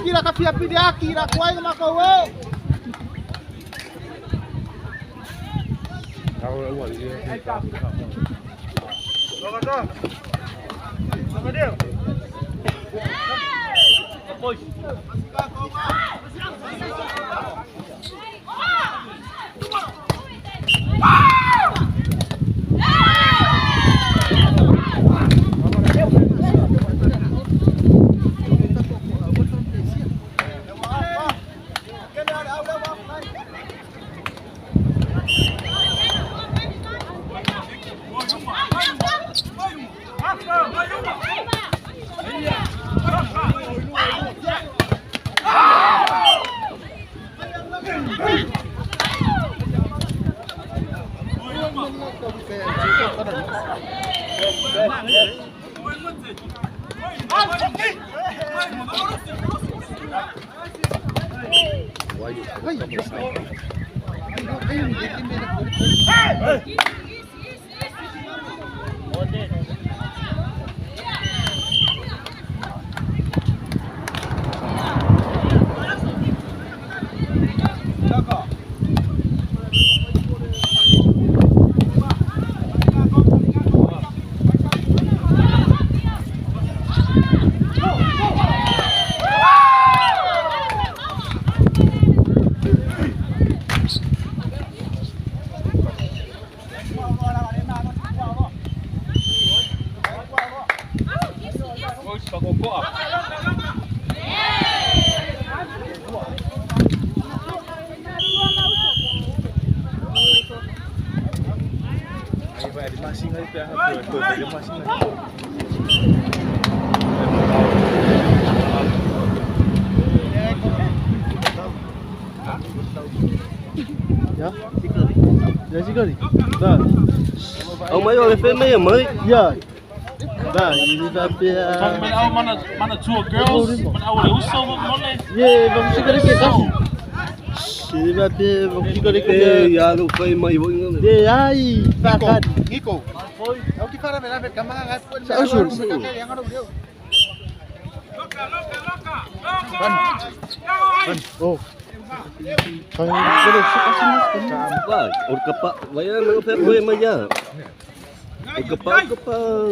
kira kapia pidia kira kuai ma ko we. Ông mấy ơi phê mấy mới. Dạ. Đây, ini tapi Manatua girls, mana uso mo le. ye vamos ficar aqui tá. Ini tapi vamos ficar aqui. Ya lu phê mấy bộ nữa. De ai, pakat. Nico. Foi. É o que fala melhor, mas camada vai por. Sa usul. Oh. Kaya boleh sikasih Vâng, một cặp bạc, vậy nó phép phê mấy giờ. Một cặp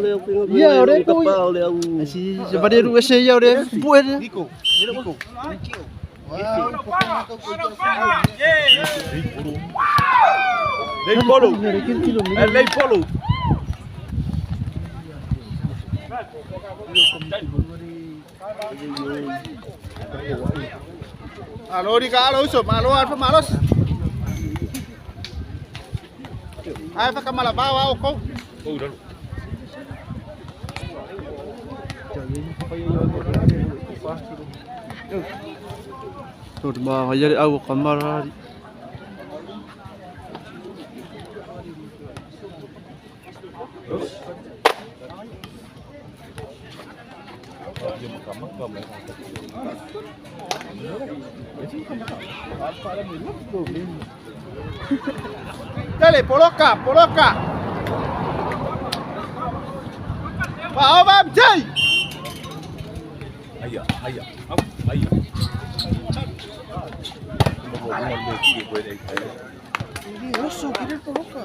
leo cái. Iya, udah cặp tu. bạc leo. Si sebagai dulu saya ya udah buat. Nico. Nico. Lei polo. Lei polo. Alo đi cả, alo sụp, alo ăn phim alo. Ai phải cầm là bao bao không? Tuh bah jadi aku kamar. Dale, poloca, poloca. Vào vào chơi. Ayah, ayah, ayah. Ini rusuh, kita poloca.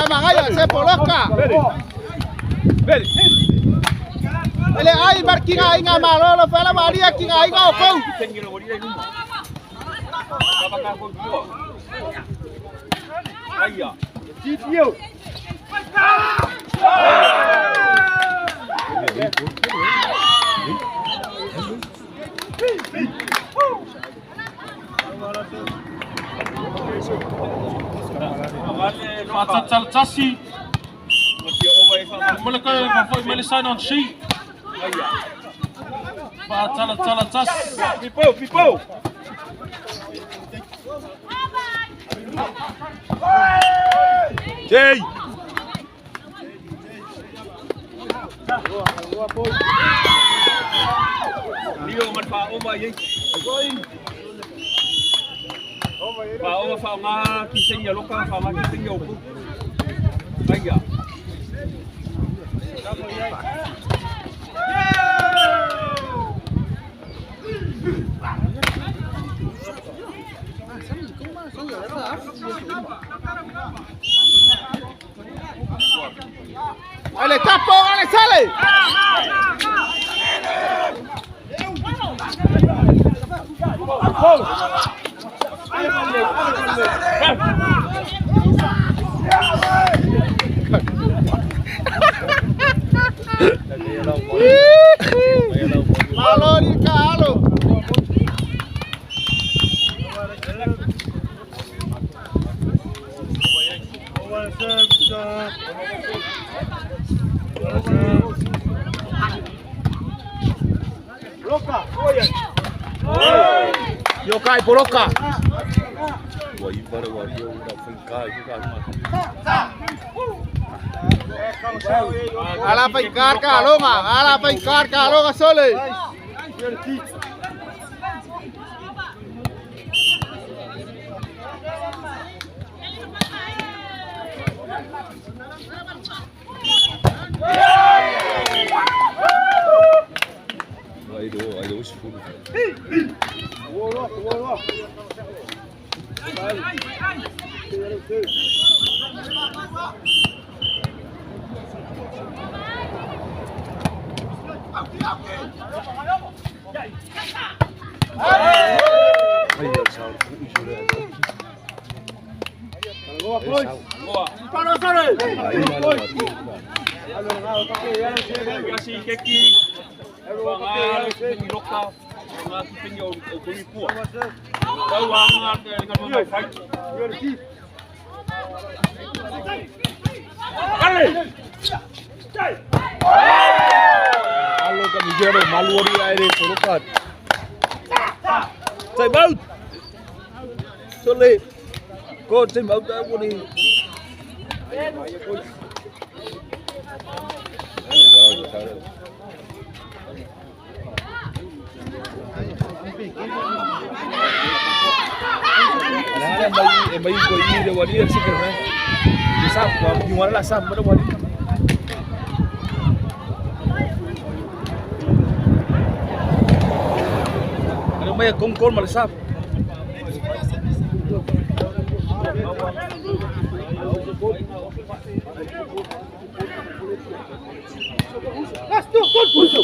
Mangaya, se poloca. Ele ai marquinha ai nga malo, lo fala Maria que ai nga o Tasi. Mulai kau foi melisan on si. Tala tas. Pipo. Jay. Leo man pa oma ye. Pa oma fa nga kising ya loka fa nga kising yo. Vaya. Ale, capo, ale, sale. Halo, Lika, halo. Yokai Poroka. Wah, ibarat wario udah fengkai juga. Ala pengkar kalonga, ala pengkar kalonga sole. Ayo sepuluh. Halo kami jero malu di air pulukat. Chạy bao. Soleh. Cô chạy bao ta cô đi. Em bay coi đi để vào đi sih kan. Di sap, gimana lah sap pada wali. Ada banyak kongkol malah sap. Let's do good puso.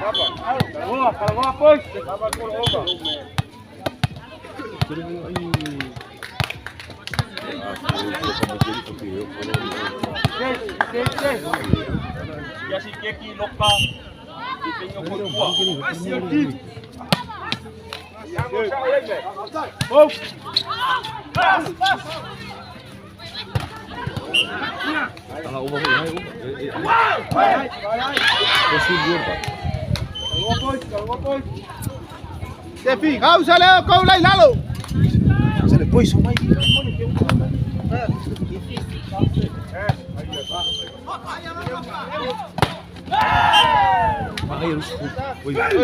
Kalau pois. Ya si keki loka. Dipenyo ko kuah. Oh. Kalau ubah ni, prosedur pak. Defi, kau sale kau lai lalu. Sale pois samai.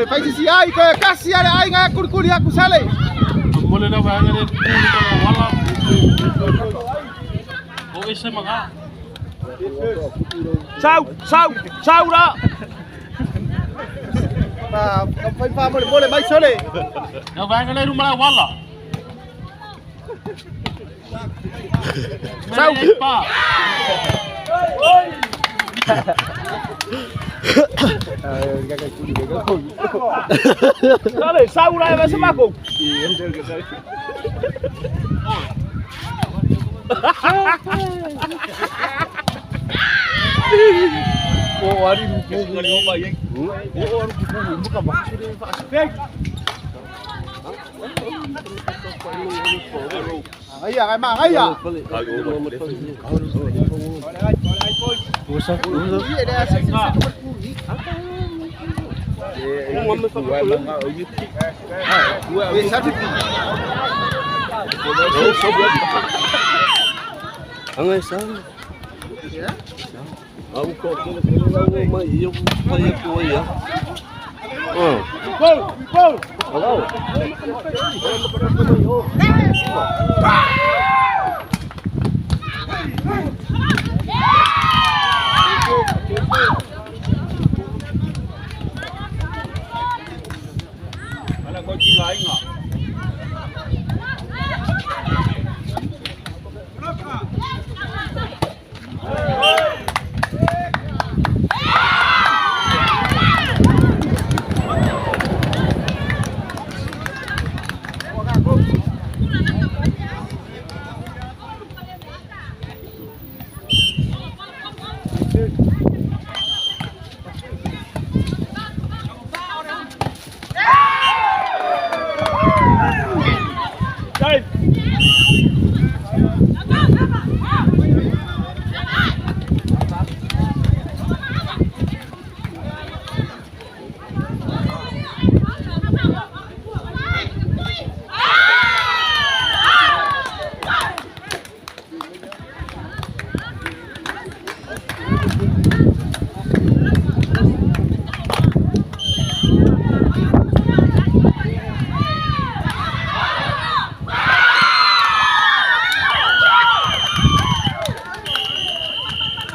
Fai si ai ke kasih ada ai ngak kurkuri aku sale. Boleh dah bayar ni wala. Oh ese mga. Sao đó. Phải pha boleh baik sale. Dah bayar ni rumah wala. Sao? Dale, Saura vai se mago. Ari buka Ayah, emang ayah. Angai sana. Aku kok kena mai eu pai tu ya. Gol, gol. Hello. Ala kau cila ingat.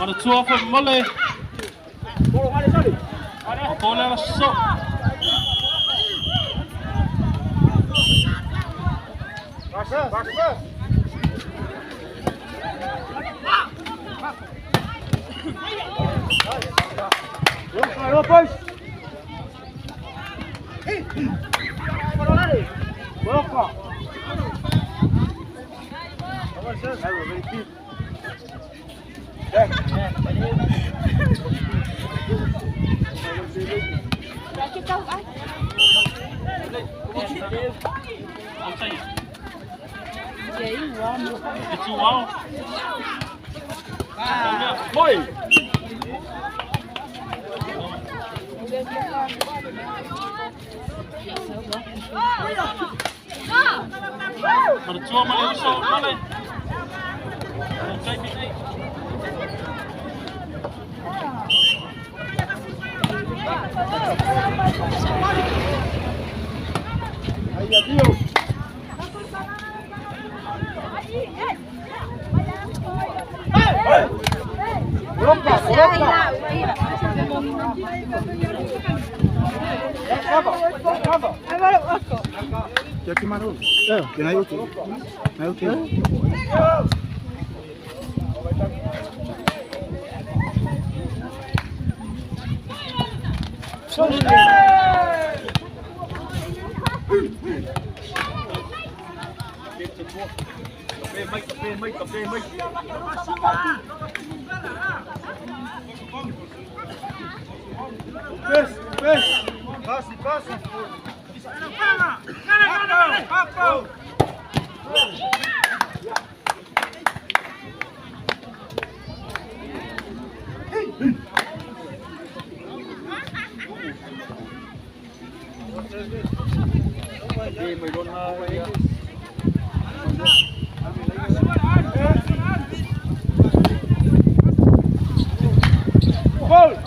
Manatua for Mole. Bola so. It's wow. Boy. Manatua Male so Male. Ayah Dio. Ya que marou. Que não é outro. Não é outro. Passe. Gol!